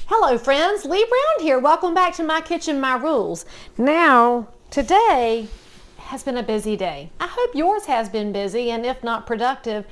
Hello friends, Lee Brown here. Welcome back to My Kitchen, My Rules. Now, today has been a busy day. I hope yours has been busy, and if not productive,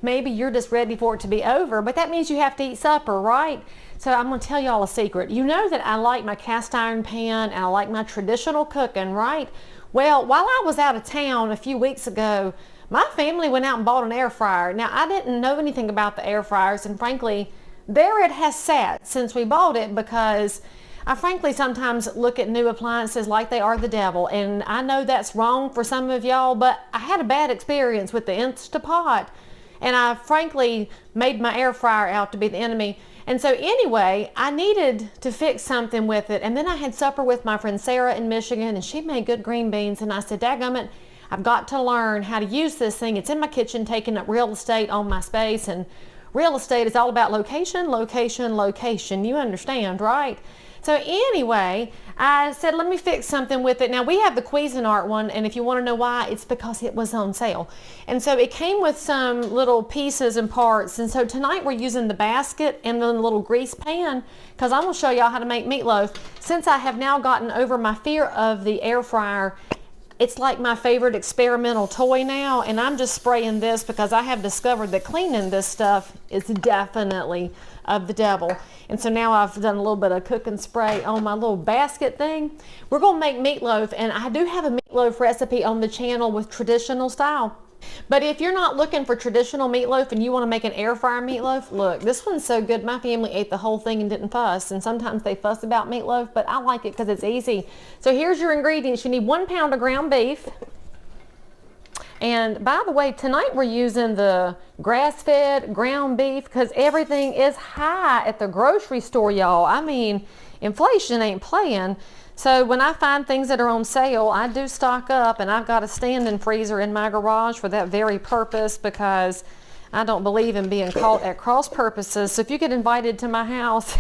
maybe you're just ready for it to be over, but that means you have to eat supper, right? So I'm gonna tell y'all a secret. You know that I like my cast iron pan and I like my traditional cooking, right? Well, while I was out of town a few weeks ago, my family went out and bought an air fryer. Now, I didn't know anything about the air fryers, and frankly, there it has sat since we bought it, because I frankly sometimes look at new appliances like they are the devil, and I know that's wrong for some of y'all, but I had a bad experience with the Instapot, and I frankly made my air fryer out to be the enemy. And so anyway, I needed to fix something with it, and then I had supper with my friend Sarah in Michigan, and she made good green beans, and I said, dadgummit, I've got to learn how to use this thing. It's in my kitchen, taking up real estate on my space, and real estate is all about location, location, location. You understand, right? So anyway, I said, let me fix something with it. Now, we have the Cuisinart one, and if you want to know why, it's because it was on sale. And so it came with some little pieces and parts. And so tonight we're using the basket and the little grease pan, because I'm going to show y'all how to make meatloaf. Since I have now gotten over my fear of the air fryer, it's like my favorite experimental toy now, and I'm just spraying this because I have discovered that cleaning this stuff is definitely of the devil. And so now I've done a little bit of cook and spray on my little basket thing. We're gonna make meatloaf, and I do have a meatloaf recipe on the channel with traditional style. But if you're not looking for traditional meatloaf and you want to make an air fryer meatloaf, look, this one's so good. My family ate the whole thing and didn't fuss. And sometimes they fuss about meatloaf, but I like it because it's easy. So here's your ingredients. You need 1 pound of ground beef. And by the way, tonight we're using the grass-fed ground beef because everything is high at the grocery store, y'all. I mean, inflation ain't playing. So when I find things that are on sale, I do stock up, and I've got a stand-in freezer in my garage for that very purpose, because I don't believe in being caught at cross purposes. So if you get invited to my house,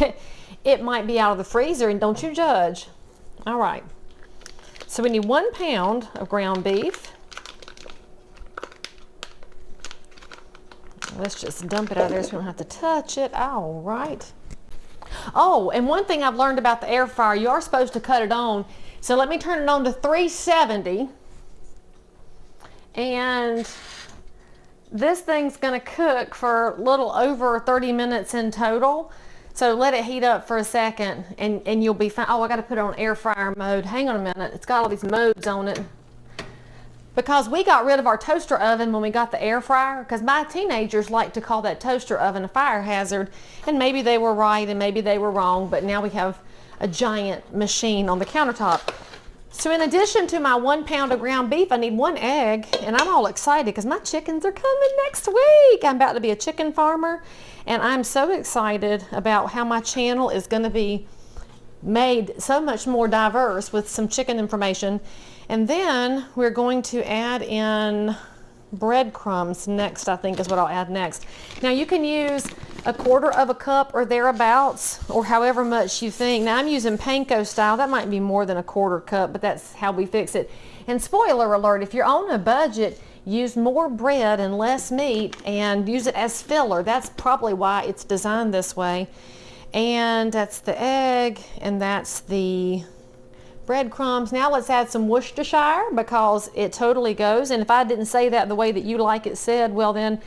it might be out of the freezer, and don't you judge. All right. So we need 1 pound of ground beef. Let's just dump it out there so we don't have to touch it. All right. Oh, and one thing I've learned about the air fryer, you are supposed to cut it on. So let me turn it on to 370. And this thing's gonna cook for a little over 30 minutes in total. So let it heat up for a second and you'll be fine. Oh, I gotta put it on air fryer mode. Hang on a minute, it's got all these modes on it. Because we got rid of our toaster oven when we got the air fryer, because my teenagers like to call that toaster oven a fire hazard, and maybe they were right and maybe they were wrong, but now we have a giant machine on the countertop. So in addition to my 1 pound of ground beef, I need 1 egg, and I'm all excited because my chickens are coming next week. I'm about to be a chicken farmer, and I'm so excited about how my channel is going to be made so much more diverse with some chicken information. And then we're going to add in breadcrumbs next, I think is what I'll add next. Now you can use 1/4 cup or thereabouts, or however much you think. Now I'm using panko style. That might be more than 1/4 cup, but that's how we fix it. And spoiler alert, if you're on a budget, use more bread and less meat and use it as filler. That's probably why it's designed this way. And that's the egg, and that's the breadcrumbs. Now let's add some Worcestershire, because it totally goes. And if I didn't say that the way that you like it said, well then,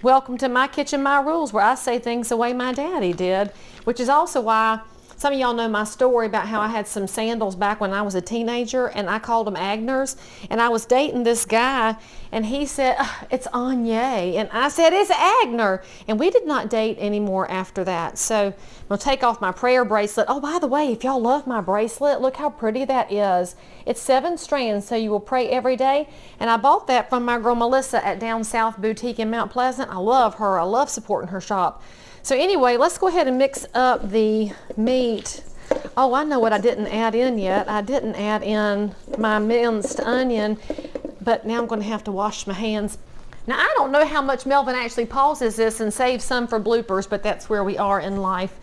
welcome to My Kitchen, My Rules, where I say things the way my daddy did, which is also why some of y'all know my story about how I had some sandals back when I was a teenager, and I called them Agners. And I was dating this guy, and he said, it's Anye. And I said, it's Agner. And we did not date anymore after that. So I'm going to take off my prayer bracelet. Oh, by the way, if y'all love my bracelet, look how pretty that is. It's 7 strands, so you will pray every day. And I bought that from my girl Melissa at Down South Boutique in Mount Pleasant. I love her. I love supporting her shop. So anyway, let's go ahead and mix up the meat. Oh, I know what I didn't add in yet. I didn't add in my minced onion, but now I'm going to have to wash my hands. Now, I don't know how much Melvin actually pauses this and saves some for bloopers, but that's where we are in life.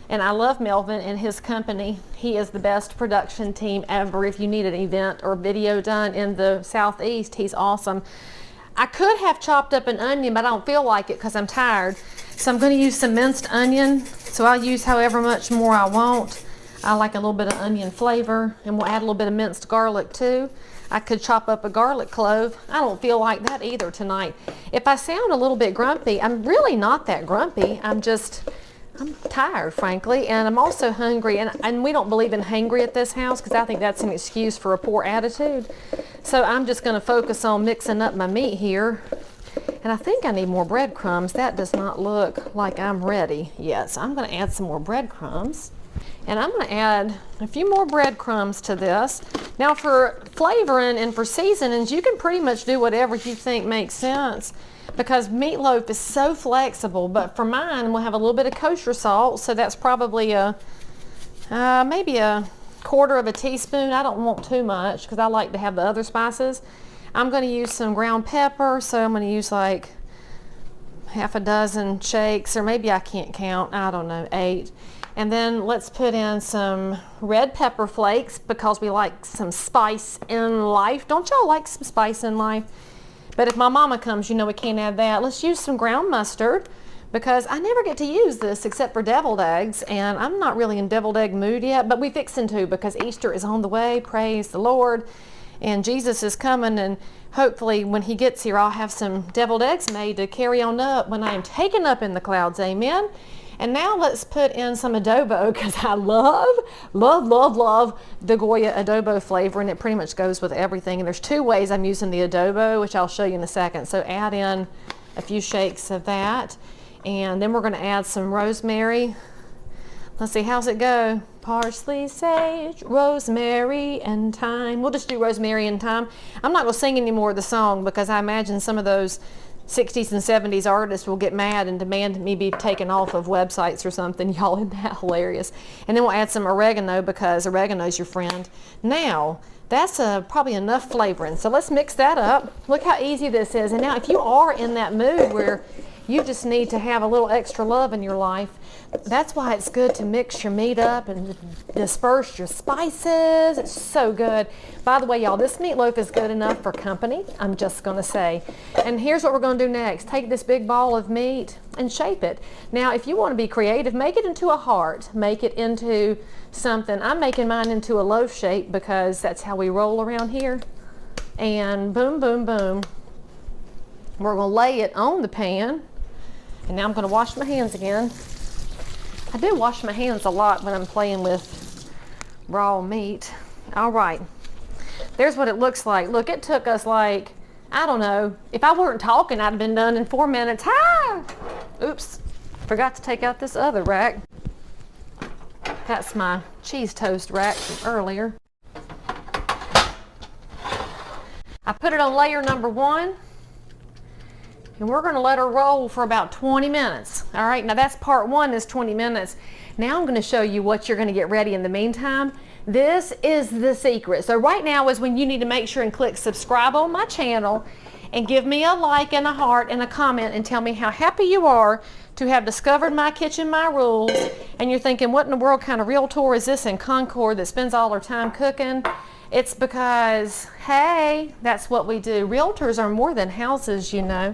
And I love Melvin and his company. He is the best production team ever. If you need an event or video done in the Southeast, he's awesome. I could have chopped up an onion, but I don't feel like it because I'm tired. So I'm going to use some minced onion. So I'll use however much more I want. I like a little bit of onion flavor, and we'll add a little bit of minced garlic too. I could chop up a garlic clove. I don't feel like that either tonight. If I sound a little bit grumpy, I'm really not that grumpy. I'm tired, frankly, and I'm also hungry, and we don't believe in hangry at this house because I think that's an excuse for a poor attitude. So I'm just going to focus on mixing up my meat here. And I think I need more breadcrumbs. That does not look like I'm ready yet. So I'm going to add some more breadcrumbs. And I'm going to add a few more breadcrumbs to this. Now for flavoring and for seasonings, you can pretty much do whatever you think makes sense because meatloaf is so flexible. But for mine, we'll have a little bit of kosher salt. So that's probably maybe a quarter of a teaspoon. I don't want too much because I like to have the other spices. I'm going to use some ground pepper, so I'm going to use like half a dozen shakes, or maybe I can't count, I don't know, 8. And then let's put in some red pepper flakes because we like some spice in life. Don't y'all like some spice in life? But if my mama comes, you know we can't have that. Let's use some ground mustard because I never get to use this except for deviled eggs, and I'm not really in deviled egg mood yet, but we fixin' to because Easter is on the way, praise the Lord. And Jesus is coming, and hopefully when he gets here, I'll have some deviled eggs made to carry on up when I am taken up in the clouds. Amen. And now let's put in some adobo because I love the Goya adobo flavor, and it pretty much goes with everything. And there's 2 ways I'm using the adobo, which I'll show you in a second. So add in a few shakes of that. And then we're going to add some rosemary. Let's see, how's it go? Parsley, sage, rosemary, and thyme. We'll just do rosemary and thyme. I'm not going to sing any more of the song because I imagine some of those 60s and 70s artists will get mad and demand me be taken off of websites or something. Y'all, isn't that hilarious? And then we'll add some oregano because oregano's your friend. Now, that's probably enough flavoring. So let's mix that up. Look how easy this is. And now if you are in that mood where you just need to have a little extra love in your life, that's why it's good to mix your meat up and disperse your spices. It's so good. By the way, y'all, this meatloaf is good enough for company, I'm just going to say. And here's what we're going to do next. Take this big ball of meat and shape it. Now, if you want to be creative, make it into a heart. Make it into something. I'm making mine into a loaf shape because that's how we roll around here. And boom, boom, boom. We're going to lay it on the pan. And now I'm going to wash my hands again. I do wash my hands a lot when I'm playing with raw meat. All right, there's what it looks like. Look, it took us like, I don't know, if I weren't talking, I'd have been done in 4 minutes. Hi! Oops, forgot to take out this other rack. That's my cheese toast rack from earlier. I put it on layer number 1. And we're going to let her roll for about 20 minutes. All right, now that's part 1 is 20 minutes. Now I'm going to show you what you're going to get ready in the meantime. This is the secret. So right now is when you need to make sure and click subscribe on my channel and give me a like and a heart and a comment and tell me how happy you are to have discovered my kitchen, my rules. And you're thinking, what in the world kind of realtor is this in Concord that spends all her time cooking? It's because, hey, that's what we do. Realtors are more than houses, you know.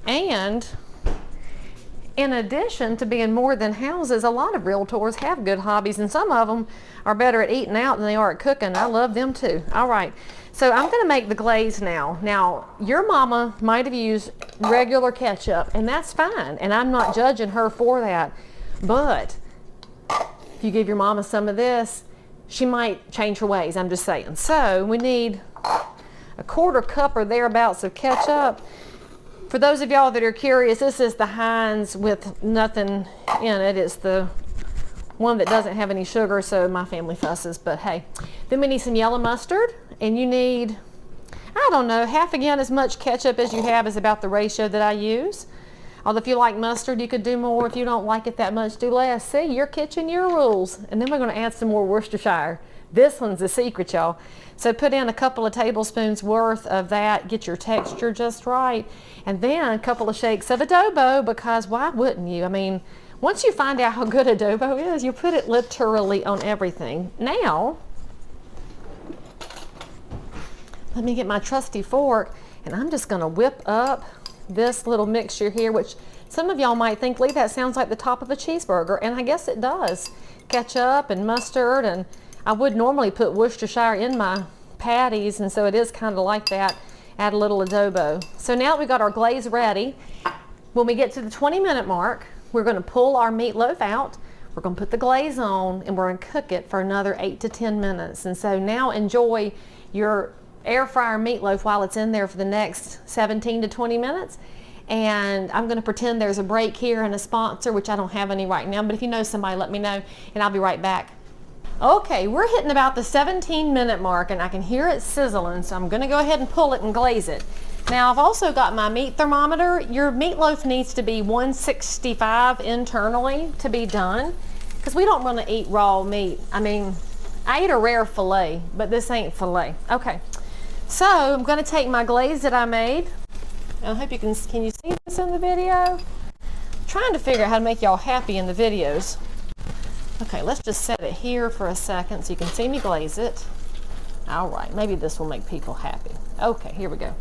And in addition to being more than houses, a lot of realtors have good hobbies, and some of them are better at eating out than they are at cooking. I love them too. All right, so I'm going to make the glaze now. Now, your mama might have used regular ketchup, and that's fine, and I'm not judging her for that. But if you give your mama some of this, she might change her ways. I'm just saying. So we need a 1/4 cup or thereabouts of ketchup. For those of y'all that are curious, this is the Heinz with nothing in it. It's the one that doesn't have any sugar, so my family fusses, but hey. Then we need some yellow mustard, and you need, I don't know, half again as much ketchup as you have is about the ratio that I use. Although if you like mustard, you could do more. If you don't like it that much, do less. See, your kitchen, your rules. And then we're going to add some more Worcestershire. This one's the secret, y'all. So put in a couple of tablespoons worth of that, get your texture just right. And then a couple of shakes of adobo, because why wouldn't you? I mean, once you find out how good adobo is, you put it literally on everything. Now, let me get my trusty fork, and I'm just gonna whip up this little mixture here, which some of y'all might think, Lee, that sounds like the top of a cheeseburger, and I guess it does. Ketchup and mustard, and I would normally put Worcestershire in my patties, and so it is kind of like that. Add a little adobo. So now that we got our glaze ready, when we get to the 20-minute mark, we're going to pull our meatloaf out, we're going to put the glaze on, and we're going to cook it for another 8 to 10 minutes. And so now enjoy your air fryer meatloaf while it's in there for the next 17 to 20 minutes. And I'm going to pretend there's a break here and a sponsor, which I don't have any right now, but if you know somebody, let me know, and I'll be right back. Okay, we're hitting about the 17-minute mark, and I can hear it sizzling, so I'm going to go ahead and pull it and glaze it. Now, I've also got my meat thermometer. Your meatloaf needs to be 165 internally to be done, because we don't want to eat raw meat. I mean, I eat a rare filet, but this ain't filet. Okay, so I'm going to take my glaze that I made. I hope you can you see this in the video? I'm trying to figure out how to make y'all happy in the videos. Okay, let's just set it here for a second so you can see me glaze it. All right, maybe this will make people happy. Okay, here we go.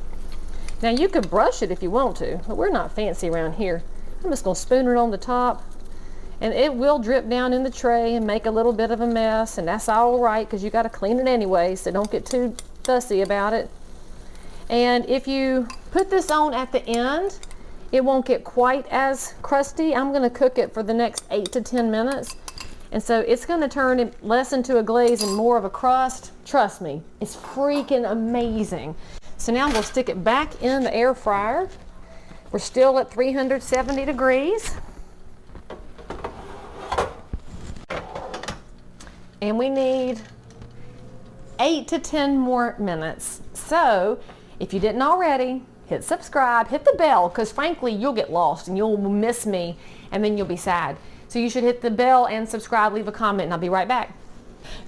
Now you could brush it if you want to, but we're not fancy around here. I'm just gonna spoon it on the top, and it will drip down in the tray and make a little bit of a mess, and that's all right because you gotta clean it anyway, so don't get too fussy about it. And if you put this on at the end, it won't get quite as crusty. I'm gonna cook it for the next 8 to 10 minutes. And so it's gonna turn it less into a glaze and more of a crust. Trust me, it's freaking amazing. So now we'll stick it back in the air fryer. We're still at 370 degrees. And we need 8 to 10 more minutes. So if you didn't already, hit subscribe, hit the bell, because frankly, you'll get lost and you'll miss me and then you'll be sad. So you should hit the bell and subscribe, leave a comment, and I'll be right back.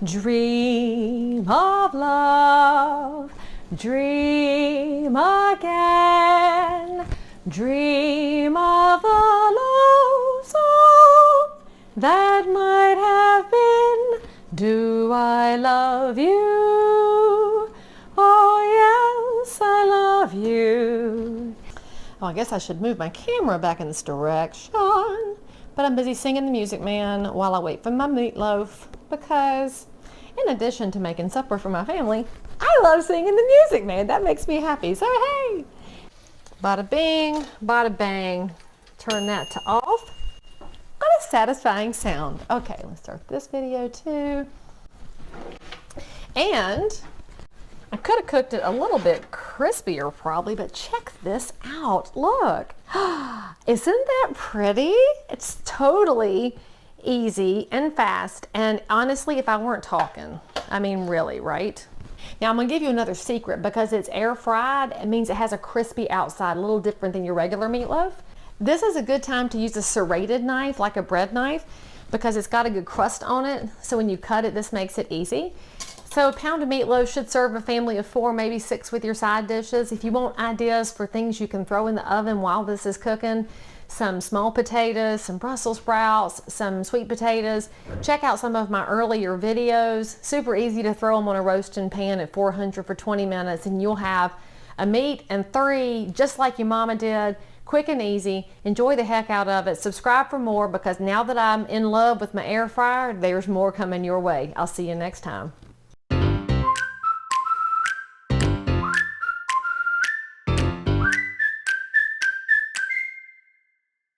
Dream of love, dream again, dream of a love song that might have been, do I love you? Oh yes, I love you. Oh, I guess I should move my camera back in this direction. But I'm busy singing the Music Man while I wait for my meatloaf, because in addition to making supper for my family, I love singing the Music Man. That makes me happy. So hey, bada bing, bada bang. Turn that to off. What a satisfying sound. Okay, let's start this video too. And I could have cooked it a little bit crispier probably, but check this out. Look, isn't that pretty? It's totally easy and fast. And honestly, if I weren't talking, I mean, really, right? Now I'm gonna give you another secret. Because it's air fried, it means it has a crispy outside, a little different than your regular meatloaf. This is a good time to use a serrated knife, like a bread knife, because it's got a good crust on it. So when you cut it, this makes it easy. So a pound of meatloaf should serve a family of 4, maybe 6 with your side dishes. If you want ideas for things you can throw in the oven while this is cooking, some small potatoes, some Brussels sprouts, some sweet potatoes, check out some of my earlier videos. Super easy to throw them on a roasting pan at 400 for 20 minutes, and you'll have a meat and 3 just like your mama did. Quick and easy. Enjoy the heck out of it. Subscribe for more, because now that I'm in love with my air fryer, there's more coming your way. I'll see you next time.